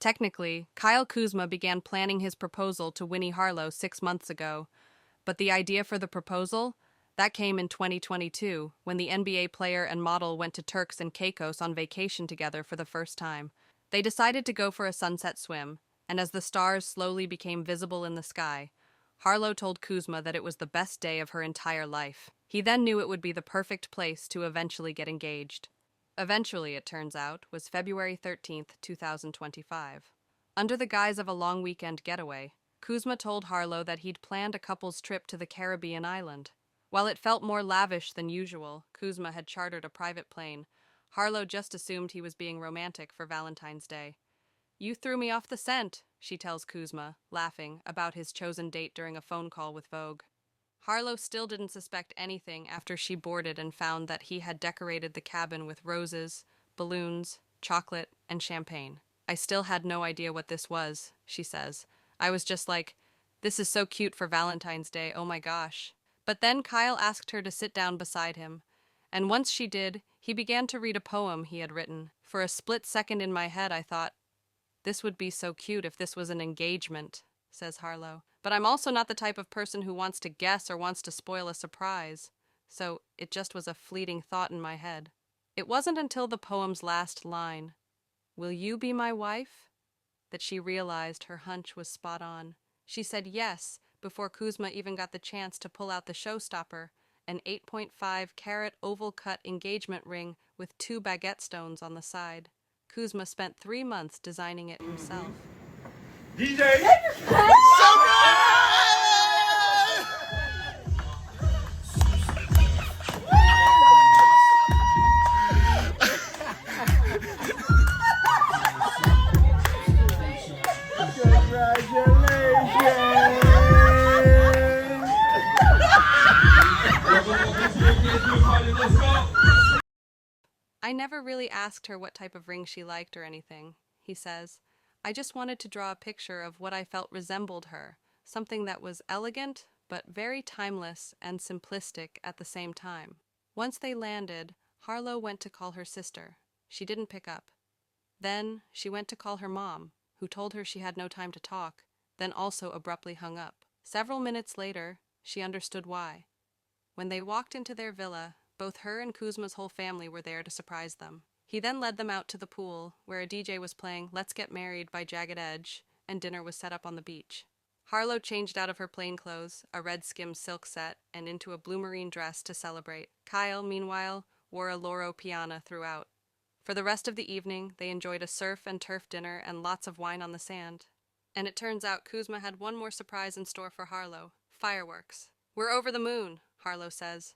Technically, Kyle Kuzma began planning his proposal to Winnie Harlow 6 months ago, but the idea for the proposal? That came in 2022, when the NBA player and model went to Turks and Caicos on vacation together for the first time. They decided to go for a sunset swim, and as the stars slowly became visible in the sky, Harlow told Kuzma that it was the best day of her entire life. He then knew it would be the perfect place to eventually get engaged. Eventually, it turns out, was February 13th, 2025. Under the guise of a long weekend getaway, Kuzma told Harlow that he'd planned a couple's trip to the Caribbean island. While it felt more lavish than usual, Kuzma had chartered a private plane. Harlow just assumed he was being romantic for Valentine's Day. "You threw me off the scent," she tells Kuzma, laughing, about his chosen date during a phone call with Vogue. Harlow still didn't suspect anything after she boarded and found that he had decorated the cabin with roses, balloons, chocolate, and champagne. "I still had no idea what this was," she says. "I was just like, this is so cute for Valentine's Day, oh my gosh." But then Kyle asked her to sit down beside him, and once she did, he began to read a poem he had written. For a split second in my head, I thought, this would be so cute if this was an engagement, says Harlow. But I'm also not the type of person who wants to guess or wants to spoil a surprise, so it just was a fleeting thought in my head. It wasn't until the poem's last line, "Will you be my wife?" that she realized her hunch was spot on. She said yes before Kuzma even got the chance to pull out the showstopper, an 8.5-carat oval-cut engagement ring with 2 baguette stones on the side. Kuzma spent 3 months designing it himself. DJ! I never really asked her what type of ring she liked or anything, he says. I just wanted to draw a picture of what I felt resembled her, something that was elegant, but very timeless and simplistic at the same time. Once they landed, Harlow went to call her sister. She didn't pick up. Then she went to call her mom, who told her she had no time to talk, then also abruptly hung up. Several minutes later, she understood why. When they walked into their villa, both her and Kuzma's whole family were there to surprise them. He then led them out to the pool, where a DJ was playing Let's Get Married by Jagged Edge, and dinner was set up on the beach. Harlow changed out of her plain clothes, a red skim silk set, and into a blue marine dress to celebrate. Kyle, meanwhile, wore a Loro Piana throughout. For the rest of the evening, they enjoyed a surf and turf dinner and lots of wine on the sand. And it turns out Kuzma had one more surprise in store for Harlow: fireworks. "We're over the moon," Harlow says.